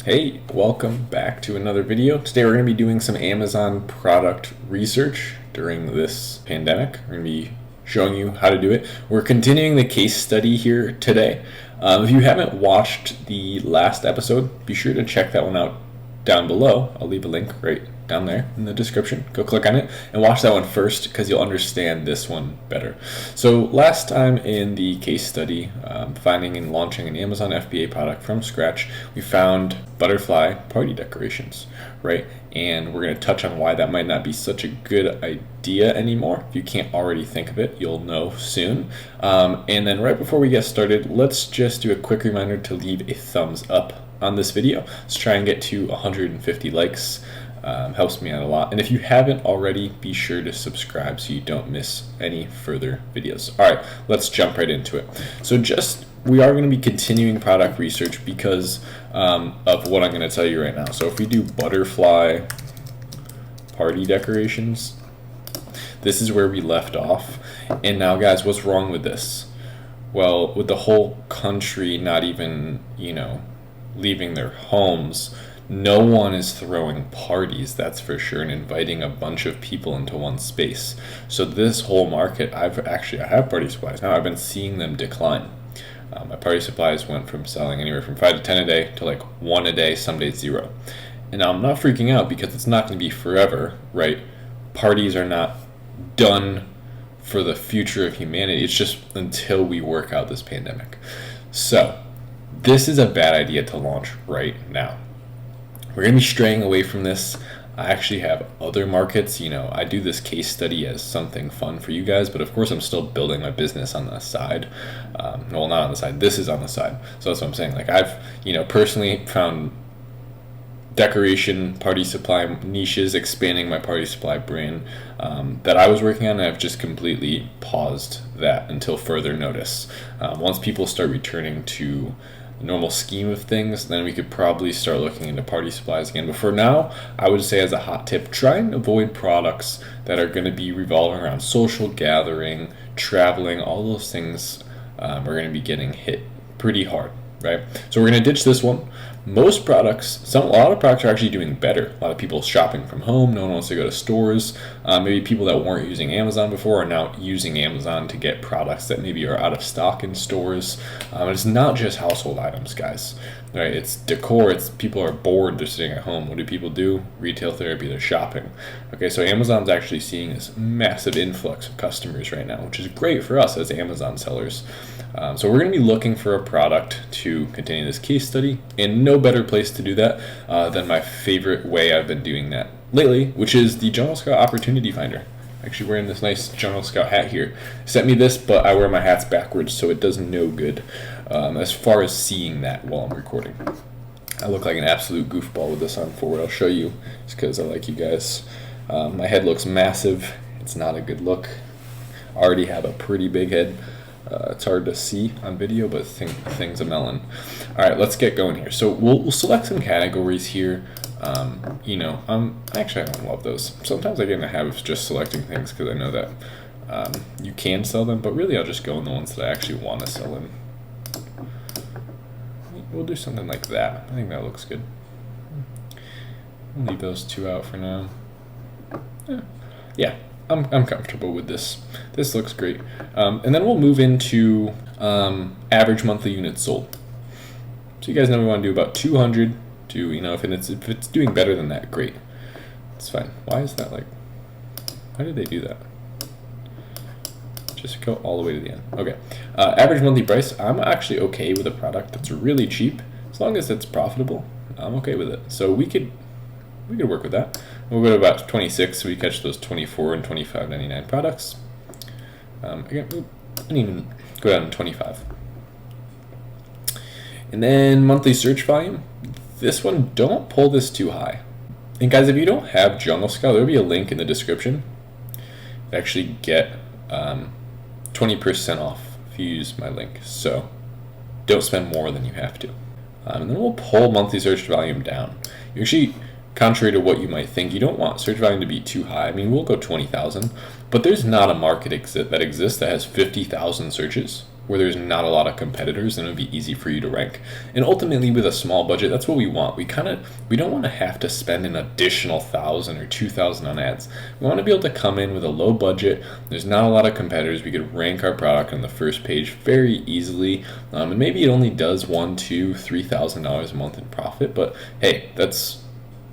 Hey, welcome back to another video. Today we're going to be doing some Amazon product research during this pandemic. We're going to be showing you how to do it. We're continuing the case study here today. If you haven't watched the last episode, be sure to check that one out down below. I'll leave a link right down there in the description. Go click on it and watch that one first because you'll understand this one better. So last time in the case study, finding and launching an Amazon FBA product from scratch, we found butterfly party decorations, right? And we're going to touch on why that might not be such a good idea anymore. If you can't already think of it, you'll know soon. And then right before we get started, let's just do a quick reminder to leave a thumbs up on this video. Let's try and get to 150 likes. Helps me out a lot. And if you haven't already, be sure to subscribe so you don't miss any further videos. All right, let's jump right into it. So we are going to be continuing product research because of what I'm going to tell you right now. So if we do butterfly party decorations, this is where we left off. And now, guys, what's wrong with this? Well, with the whole country not even, leaving their homes, no one is throwing parties, that's for sure, and inviting a bunch of people into one space. So this whole market, I have party supplies now. I've been seeing them decline. My party supplies went from selling anywhere from 5 to 10 a day to like 1 a day, some days 0. And I'm not freaking out because it's not going to be forever, right? Parties are not done for the future of humanity. It's just until we work out this pandemic. So this is a bad idea to launch right now. We're going to be straying away from this. I actually have other markets. I do this case study as something fun for you guys, but of course I'm still building my business on the side. Well, not on the side. This is on the side. So that's what I'm saying. Like I've, personally found decoration, party supply niches, expanding my party supply brand that I was working on, and I've just completely paused that until further notice. Once people start returning to normal scheme of things, then we could probably start looking into party supplies again. But for now, I would say as a hot tip, try and avoid products that are going to be revolving around social gathering, traveling. All those things are going to be getting hit pretty hard, right? So we're going to ditch this one. Most products, a lot of products are actually doing better. A lot of people shopping from home. No one wants to go to stores. Maybe people that weren't using Amazon before are now using Amazon to get products that maybe are out of stock in stores. It's not just household items, guys. Right? It's decor. It's people are bored. They're sitting at home. What do people do? Retail therapy. They're shopping. Okay, so Amazon's actually seeing this massive influx of customers right now, which is great for us as Amazon sellers. So we're going to be looking for a product to continue this case study, and no better place to do that than my favorite way I've been doing that lately, which is the Jungle Scout Opportunity Finder. Actually wearing this nice Jungle Scout hat here. Sent me this, but I wear my hats backwards, so it does no good as far as seeing that while I'm recording. I look like an absolute goofball with this on forward. I'll show you just because I like you guys. My head looks massive. It's not a good look. I already have a pretty big head. It's hard to see on video, but thing's a melon. All right, let's get going here. So we'll select some categories here. Actually, I don't love those. Sometimes I get in the habit of just selecting things because I know that you can sell them, but really I'll just go in the ones that I actually want to sell in. We'll do something like that. I think that looks good. I'll leave those two out for now. Yeah. I'm comfortable with this. This looks great. And then we'll move into average monthly units sold. So you guys know we want to do about 200 to, if it's doing better than that, great. It's fine. Why is that why did they do that? Just go all the way to the end. Okay. Average monthly price. I'm actually okay with a product that's really cheap. As long as it's profitable, I'm okay with it. So we could work with that. We'll go to about 26, so we catch those 24 and 25.99 products. Again, I didn't even go down to 25. And then monthly search volume. This one, don't pull this too high. And guys, if you don't have Jungle Scout, there'll be a link in the description to actually get 20% off if you use my link. So don't spend more than you have to. And then we'll pull monthly search volume down. You actually, contrary to what you might think, you don't want search volume to be too high. I mean, we'll go 20,000, but there's not a market that exists that has 50,000 searches, where there's not a lot of competitors, and it would be easy for you to rank. And ultimately, with a small budget, that's what we want. We don't want to have to spend an additional 1,000 or 2,000 on ads. We want to be able to come in with a low budget. There's not a lot of competitors. We could rank our product on the first page very easily, and maybe it only does $1,000, $2,000, $3,000 a month in profit. But hey, that's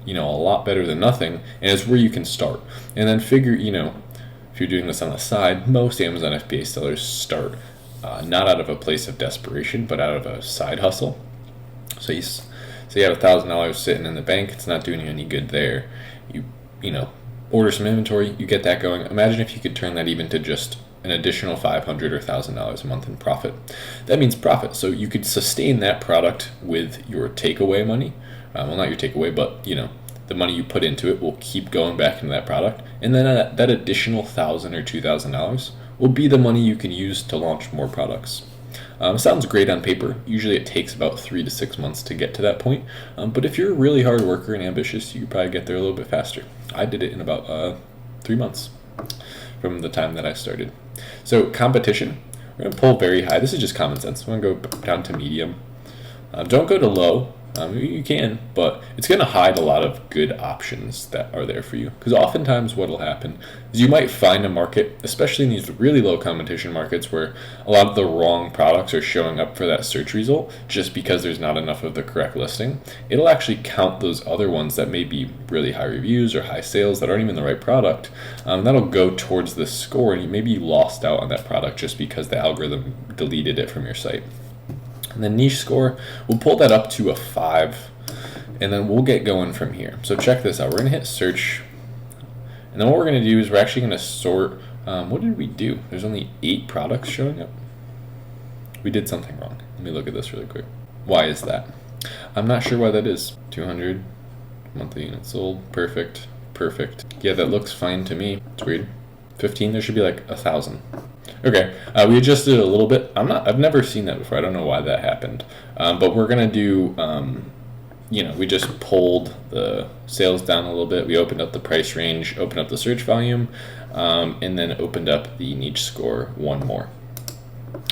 a lot better than nothing, and it's where you can start. And then figure, if you're doing this on the side, most Amazon FBA sellers start not out of a place of desperation, but out of a side hustle. So you have $1,000 sitting in the bank. It's not doing you any good there. You order some inventory. You get that going. Imagine if you could turn that even to just an additional $500 or $1,000 a month in profit. That means profit. So you could sustain that product with your takeaway money. Well, not your takeaway, but the money you put into it will keep going back into that product, and then that additional $1,000 or $2,000 will be the money you can use to launch more products. Sounds great on paper. Usually it takes about 3 to 6 months to get to that point, but if you're a really hard worker and ambitious, you could probably get there a little bit faster. I did it in about 3 months from the time that I started. So competition, we're going to pull very high. This is just common sense. We're going to go down to medium. Don't go to low. You can, but it's going to hide a lot of good options that are there for you. Because oftentimes what will happen is you might find a market, especially in these really low competition markets, where a lot of the wrong products are showing up for that search result just because there's not enough of the correct listing. It'll actually count those other ones that may be really high reviews or high sales that aren't even the right product. That'll go towards the score, and maybe you lost out on that product just because the algorithm deleted it from your site. And then niche score, we'll pull that up to a 5, and then we'll get going from here. So check this out. We're going to hit search, and then what we're going to do is we're actually going to sort. What did we do? There's only 8 products showing up. We did something wrong. Let me look at this really quick. Why is that? I'm not sure why that is. 200 monthly units sold. Perfect. Yeah, that looks fine to me. It's weird. 15, there should be like 1,000. Okay, we adjusted it a little bit. I've never seen that before. I don't know why that happened. But we're gonna do, we just pulled the sales down a little bit. We opened up the price range, opened up the search volume, and then opened up the niche score one more.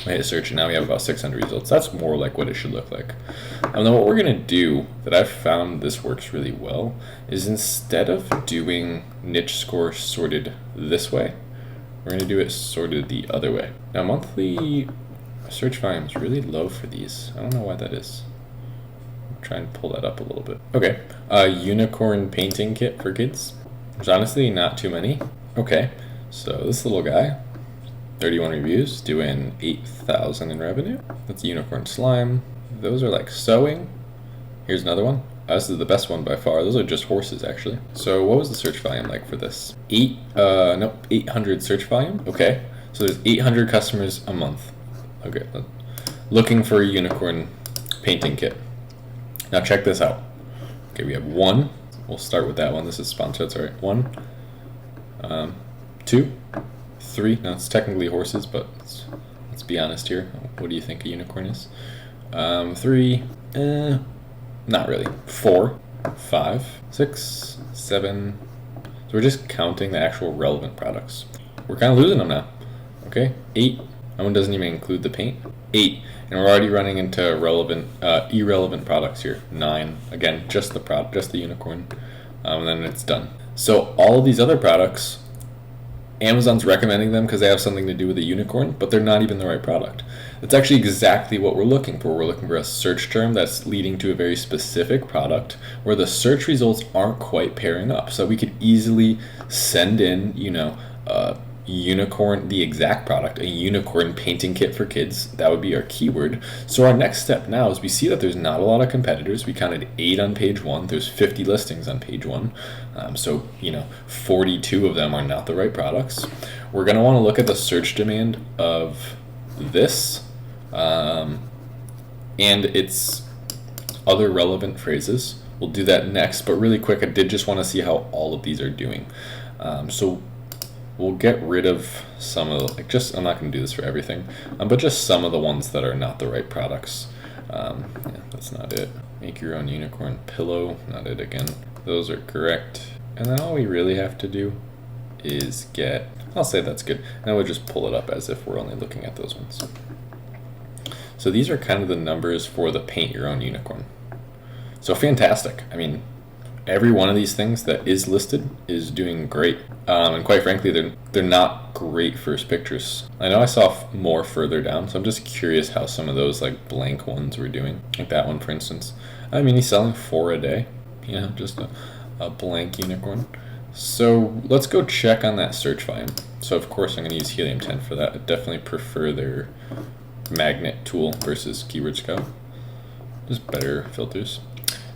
I hit search, and now we have about 600 results. That's more like what it should look like. And then what we're gonna do, that I've found this works really well, is instead of doing niche score sorted this way, we're going to do it sorted the other way. Now, monthly search volume is really low for these. I don't know why that is. I'll try and pull that up a little bit. Okay, unicorn painting kit for kids. There's honestly not too many. Okay, so this little guy, 31 reviews, doing 8,000 in revenue. That's unicorn slime. Those are like sewing. Here's another one. This is the best one by far. Those are just horses, actually. So what was the search volume like for this? 800 search volume. Okay, so there's 800 customers a month. Okay, looking for a unicorn painting kit. Now check this out. Okay, we have 1. We'll start with that one. This is sponsored. Sorry, 1, 2, 3. Now it's technically horses, but let's be honest here. What do you think a unicorn is? 3. Not really. 4, 5, 6, 7. So we're just counting the actual relevant products. We're kind of losing them now. Okay, 8. That one doesn't even include the paint. 8, and we're already running into irrelevant products here. 9. Again, just the unicorn, and then it's done. So all of these other products, Amazon's recommending them because they have something to do with a unicorn, but they're not even the right product. That's actually exactly what we're looking for. We're looking for a search term that's leading to a very specific product where the search results aren't quite pairing up. So we could easily send in, unicorn, the exact product, a unicorn painting kit for kids. That would be our keyword. So our next step now is we see that there's not a lot of competitors. We counted 8 on page 1. There's 50 listings on page 1. So 42 of them are not the right products. We're going to want to look at the search demand of this and its other relevant phrases. We'll do that next, but really quick, I did just want to see how all of these are doing. So we'll get rid of some of I'm not going to do this for everything, but just some of the ones that are not the right products. Yeah, that's not it. Make your own unicorn pillow, not it again. Those are correct. And then all we really have to do is I'll say that's good. Now we'll just pull it up as if we're only looking at those ones. So these are kind of the numbers for the paint your own unicorn. So fantastic. I mean, every one of these things that is listed is doing great. And quite frankly, they're not great first pictures. I know I saw more further down, so I'm just curious how some of those like blank ones were doing. Like that one, for instance. I mean, he's selling 4 a day. You know, just a blank unicorn. So let's go check on that search volume. So of course I'm going to use Helium 10 for that. I definitely prefer their magnet tool versus Keyword Scout. Just better filters.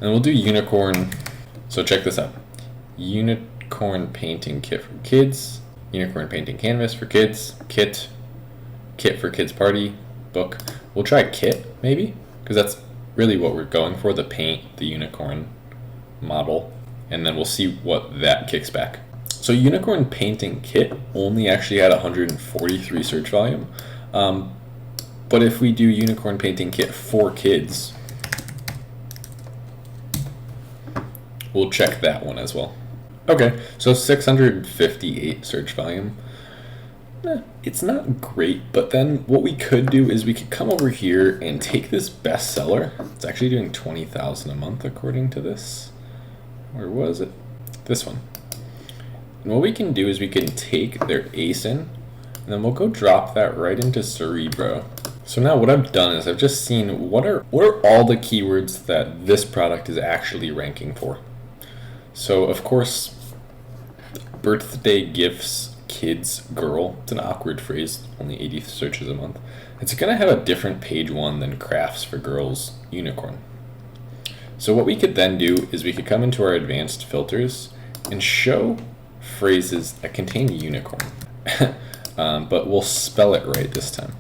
And we'll do unicorn. So check this out. Unicorn painting kit for kids. Unicorn painting canvas for kids. Kit for kids party. Book. We'll try kit maybe, because that's really what we're going for, the paint, the unicorn model, and then we'll see what that kicks back. So unicorn painting kit only actually had 143 search volume, but if we do unicorn painting kit for kids, we'll check that one as well. Okay, so 658 search volume. It's not great, but then what we could do is we could come over here and take this bestseller. It's actually doing 20,000 a month according to this. Where was it? This one. And what we can do is we can take their ASIN, and then we'll go drop that right into Cerebro. So now what I've done is I've just seen what are all the keywords that this product is actually ranking for. So of course, birthday gifts, kids, girl. It's an awkward phrase, only 80 searches a month. It's going to have a different page 1 than crafts for girls, unicorn. So what we could then do is we could come into our advanced filters and show phrases that contain unicorn. But we'll spell it right this time.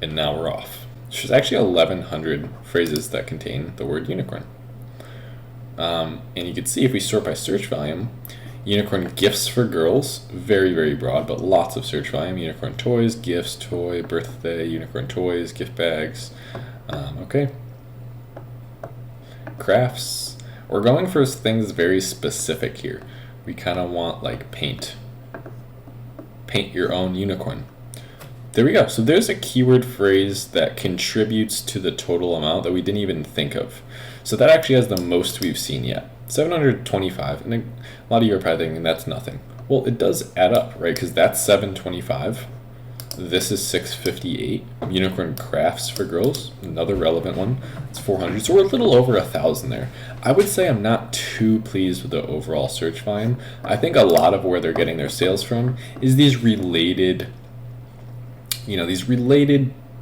And now we're off. There's actually 1,100 phrases that contain the word unicorn. And you can see if we sort by search volume, unicorn gifts for girls, very, very broad, but lots of search volume. Unicorn toys, gifts, toy, birthday, unicorn toys, gift bags. Okay. Crafts. We're going for things very specific here. We kind of want like paint your own unicorn. There we go. So there's a keyword phrase that contributes to the total amount that we didn't even think of. So that actually has the most we've seen yet. 725, and a lot of you are probably thinking that's nothing. Well, it does add up, right? Because that's 725. This is 658. Unicorn crafts for girls, another relevant one. It's 400. So we're a little over 1,000 there. I would say I'm not too pleased with the overall search volume. I think a lot of where they're getting their sales from is these related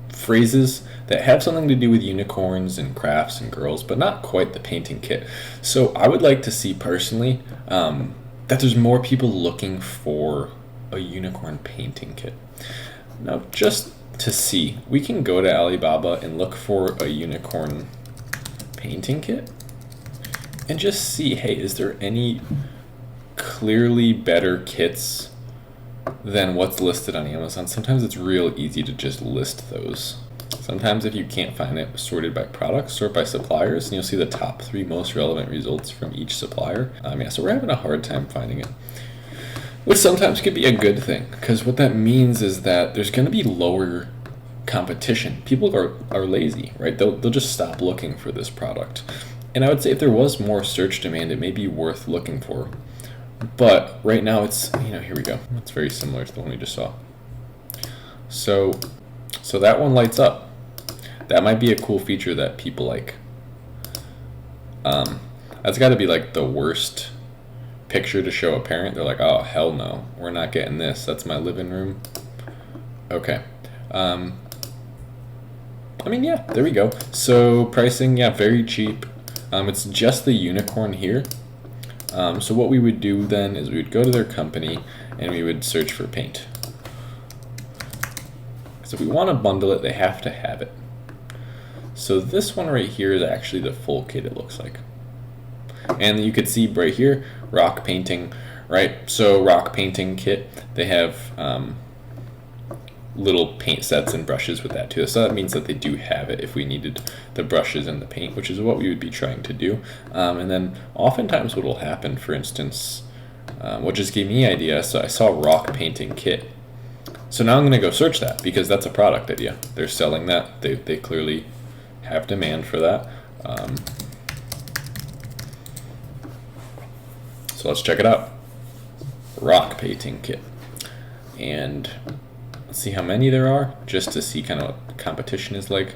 phrases that have something to do with unicorns and crafts and girls, but not quite the painting kit. So I would like to see personally that there's more people looking for a unicorn painting kit. Now, just to see, we can go to Alibaba and look for a unicorn painting kit and just see, hey, is there any clearly better kits than what's listed on Amazon? Sometimes it's real easy to just list those. Sometimes if you can't find it sorted by products, sort by suppliers, and you'll see the top 3 most relevant results from each supplier. So we're having a hard time finding it, which sometimes could be a good thing, because what that means is that there's going to be lower competition. People are lazy, right? They'll just stop looking for this product. And I would say if there was more search demand, it may be worth looking for. But right now it's, here we go. It's very similar to the one we just saw. So that one lights up. That might be a cool feature that people like. That's got to be like the worst picture to show a parent. They're like, oh, hell no, we're not getting this. That's my living room. Okay. Yeah, there we go. So pricing, yeah, very cheap. It's just the unicorn here. So what we would do then is we would go to their company and we would search for paint. So if we want to bundle it, they have to have it. So this one right here is actually the full kit, it looks like. And you could see right here, rock painting, right? So rock painting kit, they have little paint sets and brushes with that too. So that means that they do have it if we needed the brushes and the paint, which is what we would be trying to do. And then oftentimes what will happen, for instance, what just gave me idea, so I saw rock painting kit. So now I'm going to go search that because that's a product idea. They're selling that. They clearly have demand for that. So let's check it out. Rock painting kit. And let's see how many there are, just to see kind of what competition is like.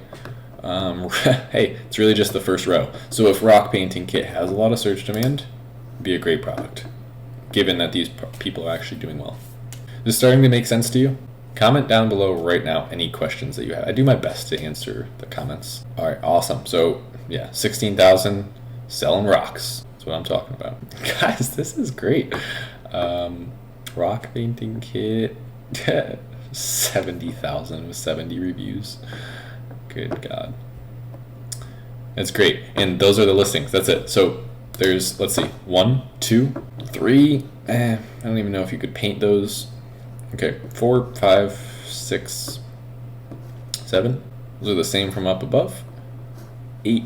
Hey, it's really just the first row. So if rock painting kit has a lot of search demand, it'd be a great product, given that these people are actually doing well. Is this starting to make sense to you? Comment down below right now any questions that you have. I do my best to answer the comments. All right, awesome. So yeah, 16,000 selling rocks. That's what I'm talking about. Guys, this is great. Rock painting kit, 70,000 with 70 reviews. Good God. That's great. And those are the listings. That's it. So there's, let's see, 1, 2, 3. I don't even know if you could paint those. Okay, 4, 5, 6, 7. Those are the same from up above. 8,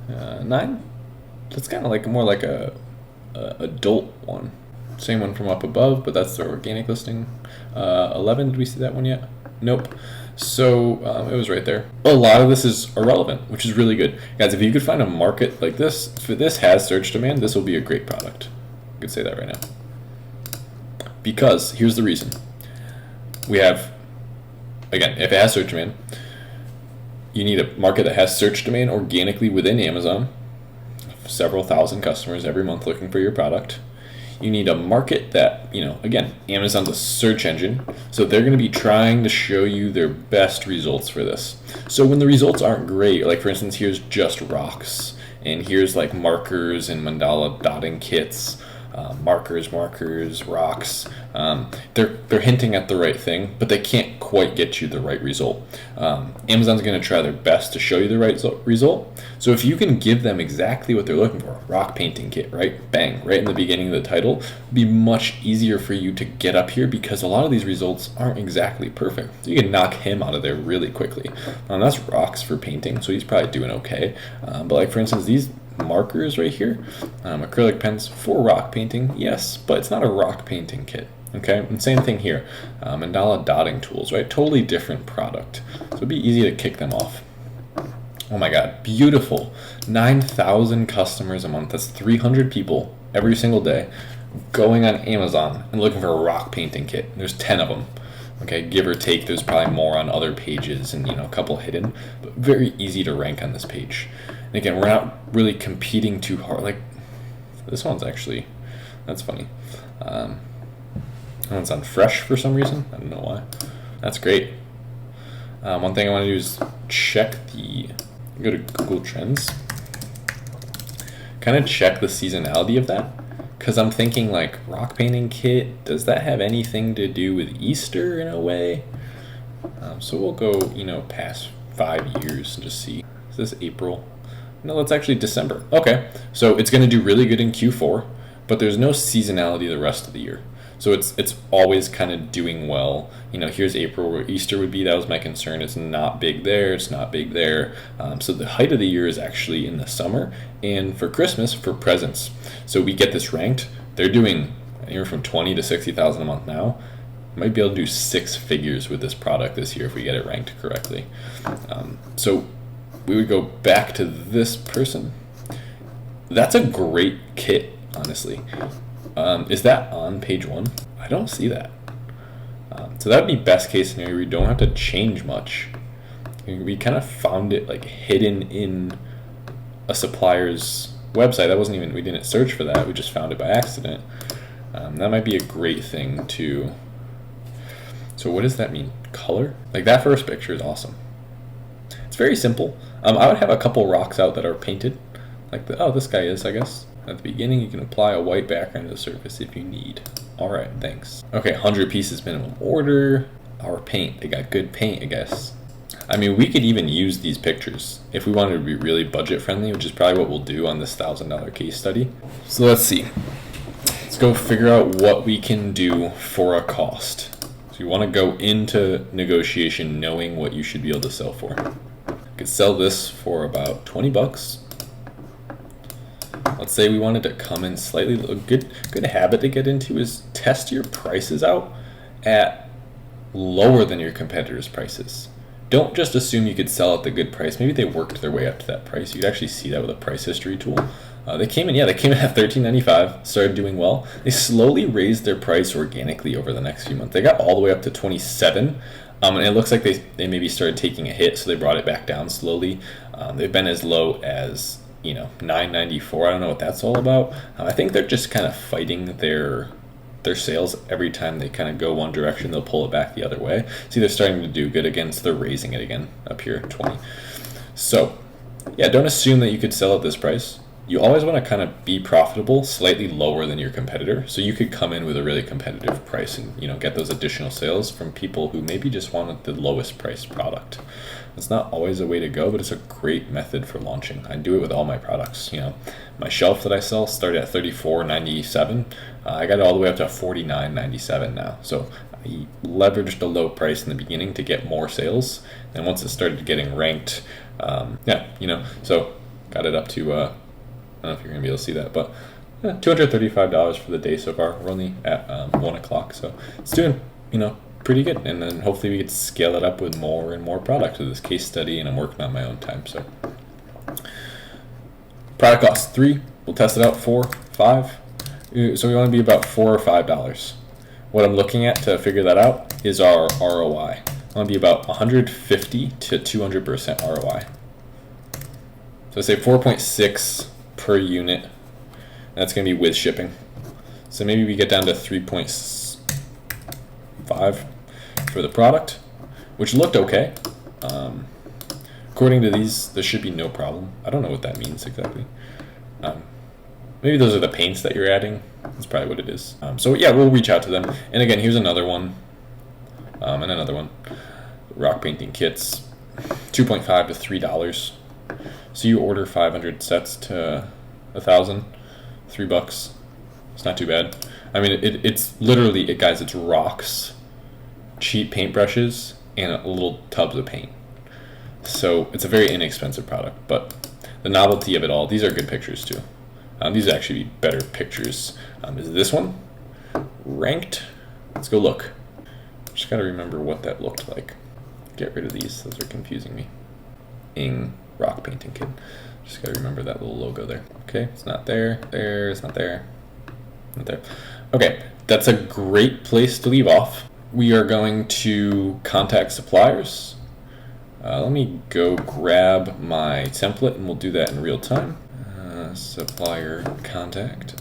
9. That's kind of like more like a adult one. Same one from up above, but that's the organic listing. 11, did we see that one yet? Nope. So it was right there. A lot of this is irrelevant, which is really good. Guys, if you could find a market like this, if this has search demand, this will be a great product. I could say that right now. Because here's the reason. We have, again, if it has search demand, you need a market that has search demand organically within Amazon. Several thousand customers every month looking for your product. You need a market that, again, Amazon's a search engine, so they're going to be trying to show you their best results for this. So when the results aren't great, like for instance, here's just rocks, and here's like markers and mandala dotting kits, markers, rocks. They're hinting at the right thing, but they can't quite get you the right result. Amazon's going to try their best to show you the right result. So if you can give them exactly what they're looking for, rock painting kit, right? Bang, right in the beginning of the title, it'd be much easier for you to get up here because a lot of these results aren't exactly perfect. So you can knock him out of there really quickly. That's rocks for painting, so he's probably doing okay. But like for instance, these markers right here, acrylic pens for rock painting, yes, but it's not a rock painting kit. Okay, and same thing here, mandala dotting tools, right? Totally different product, so it'd be easy to kick them off. Oh my God, beautiful. 9,000 customers a month. That's 300 people every single day going on Amazon and looking for a rock painting kit. There's 10 of them. Okay, give or take, there's probably more on other pages and a couple hidden, but very easy to rank on this page. And again, we're not really competing too hard. Like this one's actually, that's funny. That one's on fresh for some reason. I don't know why. That's great. One thing I want to do is go to Google Trends, kind of check the seasonality of that. Because I'm thinking like rock painting kit, does that have anything to do with Easter in a way? So we'll go, past 5 years and just see. Is this April? No, that's actually December. Okay, so it's going to do really good in Q4, but there's no seasonality the rest of the year. So it's always kind of doing well. Here's April where Easter would be. That was my concern. It's not big there. It's not big there. So the height of the year is actually in the summer and for Christmas for presents. So we get this ranked. They're doing anywhere from 20 to 60,000 a month now. Might be able to do 6 figures with this product this year if we get it ranked correctly. So we would go back to this person. That's a great kit, honestly. Is that on page 1? I don't see that. So that would be best case scenario. We don't have to change much. We kind of found it like hidden in a supplier's website. That wasn't even, we didn't search for that. We just found it by accident. That might be a great thing to. So what does that mean? Color? Like that first picture is awesome. It's very simple. I would have a couple rocks out that are painted. Like this guy is, I guess. At the beginning, you can apply a white background to the surface if you need. All right, thanks. Okay, 100 pieces minimum order. Our paint, they got good paint, I guess. I mean, we could even use these pictures if we wanted to be really budget friendly, which is probably what we'll do on this $1,000 case study. So let's see. Let's go figure out what we can do for a cost. So you want to go into negotiation knowing what you should be able to sell for. You could sell this for about 20 bucks. Let's say we wanted to come in slightly. A good habit to get into is test your prices out at lower than your competitors' prices. don't just assume you could sell at the good price. Maybe they worked their way up to that price. You could actually see that with a price history tool. They came in at $13.95, started doing well. They slowly raised their price organically over the next few months. They got all the way up to 27, and it looks like they maybe started taking a hit, so they brought it back down slowly. They've been as low as $9.94. I don't know what that's all about. I think they're just kind of fighting their sales. Every time they kind of go one direction, they'll pull it back the other way. See, they're starting to do good again, so they're raising it again up here at 20. So yeah, don't assume that you could sell at this price. You always want to kind of be profitable slightly lower than your competitor. So you could come in with a really competitive price and get those additional sales from people who maybe just wanted the lowest priced product. It's not always a way to go, but it's a great method for launching. I do it with all my products. My shelf that I sell started at $34.97. I got it all the way up to $49.97 now. So I leveraged a low price in the beginning to get more sales. And once it started getting ranked, so got it up to, I don't know if you're going to be able to see that, but $235 for the day so far. We're only at 1 o'clock, so it's doing, pretty good. And then hopefully we could scale it up with more and more product with this case study, and I'm working on my own time. So product cost 3, we'll test it out 4, 5. So we want to be about $4 or $5. What I'm looking at to figure that out is our ROI. I want to be about 150 to 200% ROI. So say 4.6 per unit. That's going to be with shipping. So maybe we get down to 3.5 for the product, which looked okay. According to these, there should be no problem. I don't know what that means exactly. Maybe those are the paints that you're adding. That's probably what it is. So yeah, we'll reach out to them. And again, here's another one, and another one. Rock painting kits, $2.5 to $3. So you order 500 sets to 1,000, $3. It's not too bad. I mean, it's literally, guys, it's rocks, cheap paintbrushes, and little tubs of paint. So it's a very inexpensive product, but the novelty of it all, these are good pictures too. These are actually better pictures. Is this one ranked? Let's go look. Just got to remember what that looked like. Get rid of these, those are confusing me. Rock painting kit. Just got to remember that little logo there. Okay, it's not there. It's not there. Not there. Okay, that's a great place to leave off. We are going to contact suppliers. Let me go grab my template and we'll do that in real time. Supplier contact.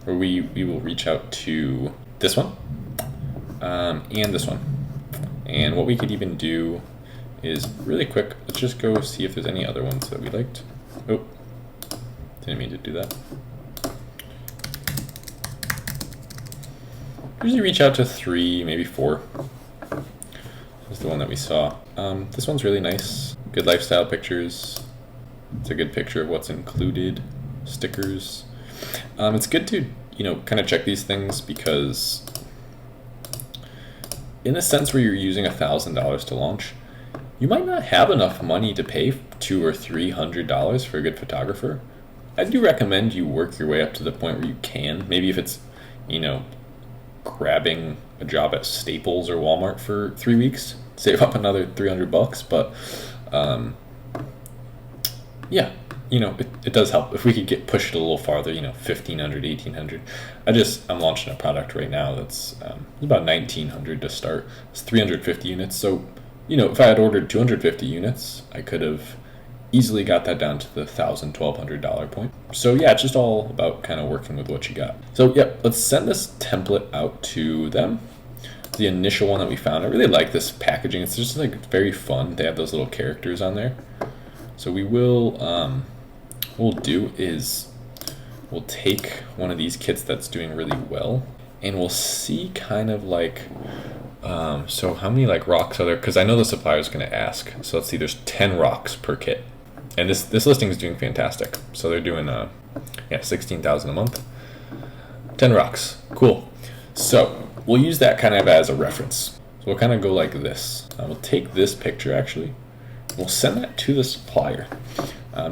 Or we will reach out to this one and this one. And what we could even do is really quick, let's just go see if there's any other ones that we liked. Oh, didn't mean to do that. Usually reach out to 3, maybe 4. This is the one that we saw. This one's really nice. Good lifestyle pictures. It's a good picture of what's included. Stickers. It's good to, kind of check these things because in a sense where you're using $1,000 to launch, you might not have enough money to pay $200 or $300 for a good photographer. I do recommend you work your way up to the point where you can. Maybe if it's, grabbing a job at Staples or Walmart for 3 weeks, save up another $300. But yeah, it does help if we could get pushed a little farther. $1,500, $1,800. I'm launching a product right now that's about $1,900 to start. It's 350 units. So if I had ordered 250 units, I could have easily got that down to the $1,000, $1,200 point. So yeah, it's just all about kind of working with what you got. So yep, let's send this template out to them. The initial one that we found, I really like this packaging. It's just very fun. They have those little characters on there. So we will, what we'll do is we'll take one of these kits that's doing really well, and we'll see kind of so how many rocks are there? Because I know the supplier is going to ask. So let's see, there's 10 rocks per kit. And this listing is doing fantastic. So they're doing 16,000 a month. 10 rocks. Cool. So we'll use that kind of as a reference. So we'll kind of go like this. We'll take this picture actually. We'll send that to the supplier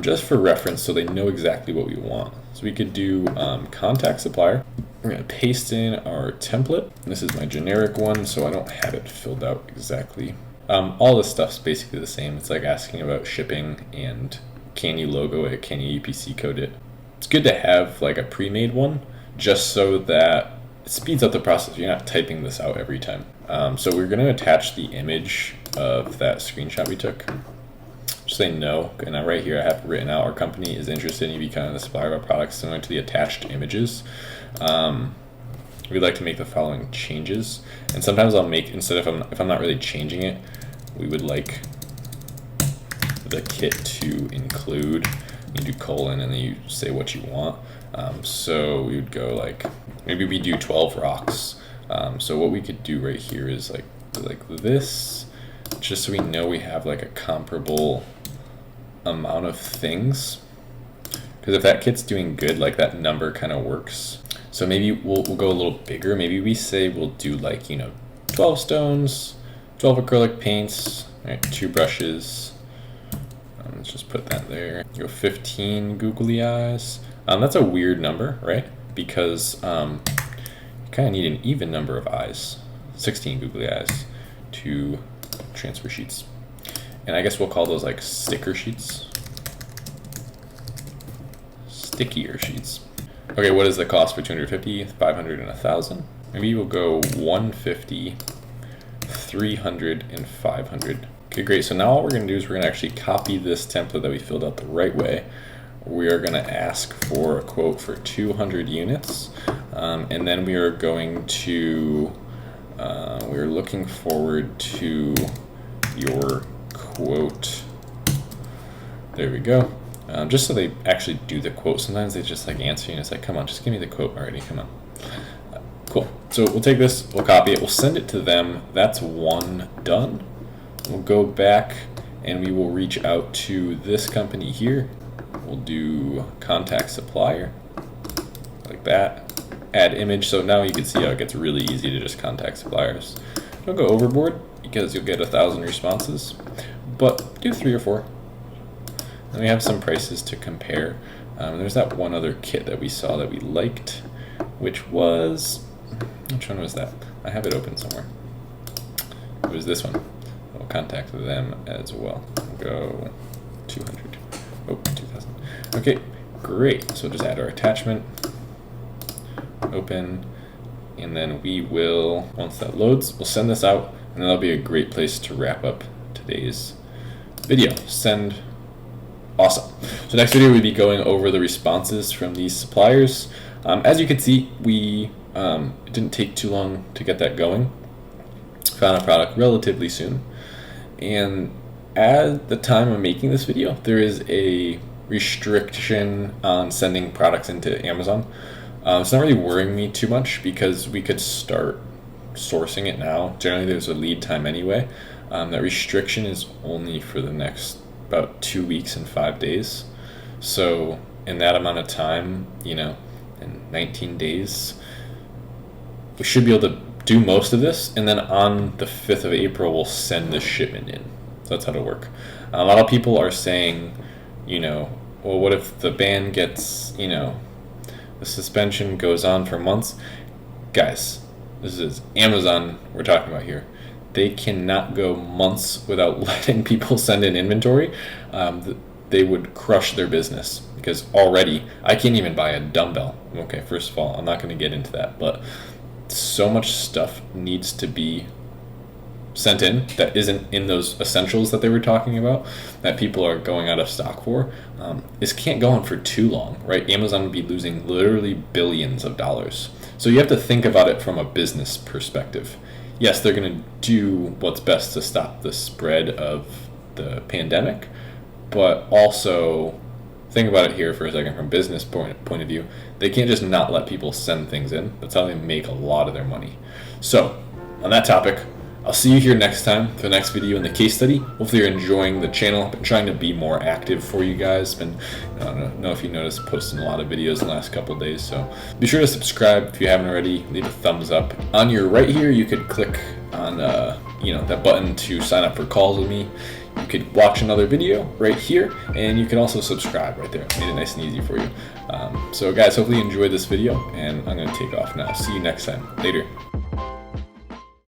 just for reference so they know exactly what we want. So we could do contact supplier. We're going to paste in our template. This is my generic one, so I don't have it filled out exactly. All this stuff's basically the same. It's like asking about shipping and can you logo it, can you UPC code it. It's good to have like a pre-made one just so that it speeds up the process. You're not typing this out every time. So we're going to attach the image of that screenshot we took. Just say no, and right here I have written out, our company is interested in you becoming the supplier of our products similar to the attached images. We'd like to make the following changes, and sometimes I'll make, instead of if I'm not really changing it, we would like the kit to include, you do colon and then you say what you want. So we would go like, maybe we do 12 rocks. So what we could do right here is like this, just so we know we have like a comparable amount of things. Because if that kit's doing good, like that number kind of works. So maybe we'll go a little bigger. Maybe we say we'll do like, 12 stones, 12 acrylic paints, right, 2 brushes. Let's just put that there. Go 15 googly eyes. That's a weird number, right? Because you kind of need an even number of eyes. 16 googly eyes, 2 transfer sheets. And I guess we'll call those like sticker sheets. Stickier sheets. Okay, what is the cost for 250, 500, and 1,000? Maybe we'll go 150, 300, and 500. Okay, great. So now all we're going to do is we're going to actually copy this template that we filled out the right way. We are going to ask for a quote for 200 units, and then we are going to, we're looking forward to your quote. There we go. Just so they actually do the quote. Sometimes they just like answer you and it's like, come on, just give me the quote already, come on. Cool. So we'll take this, we'll copy it, we'll send it to them. That's one done. We'll go back and we will reach out to this company here. We'll do contact supplier, like that. Add image, so now you can see how it gets really easy to just contact suppliers. Don't go overboard because you'll get 1,000 responses, but do 3 or 4. And we have some prices to compare. There's that one other kit that we saw that we liked, which was, which one was that? I have it open somewhere. It was this one. We'll contact them as well. We'll go 200. Oh, 2,000. Okay, great. So we'll just add our attachment. Open. And then we will, once that loads, we'll send this out, and that'll be a great place to wrap up today's video. Send. Awesome. So next video we'll be going over the responses from these suppliers. As you can see, we it didn't take too long to get that going. Found a product relatively soon. And at the time of making this video, there is a restriction on sending products into Amazon. It's not really worrying me too much because we could start sourcing it now. Generally there's a lead time anyway. That restriction is only for the next about 2 weeks and 5 days. So in that amount of time, in 19 days, we should be able to do most of this, and then on the 5th of April we'll send the shipment in. So that's how it'll work. A lot of people are saying, well, what if the ban gets, the suspension goes on for months? Guys, this is Amazon we're talking about here. They cannot go months without letting people send in inventory. They would crush their business because already I can't even buy a dumbbell. Okay, first of all, I'm not going to get into that, but so much stuff needs to be sent in that isn't in those essentials that they were talking about that people are going out of stock for. This can't go on for too long, right? Amazon would be losing literally billions of dollars. So you have to think about it from a business perspective. Yes, they're going to do what's best to stop the spread of the pandemic, but also think about it here for a second from business point of view. They can't just not let people send things in. That's how they make a lot of their money. So on that topic, I'll see you here next time for the next video in the case study. Hopefully you're enjoying the channel. I've been trying to be more active for you guys. I don't know if you noticed, posting a lot of videos in the last couple of days. So be sure to subscribe if you haven't already. Leave a thumbs up. On your right here, you could click on that button to sign up for calls with me. You could watch another video right here, and you can also subscribe right there. Made it nice and easy for you. So guys, hopefully you enjoyed this video, and I'm going to take off now. See you next time. Later.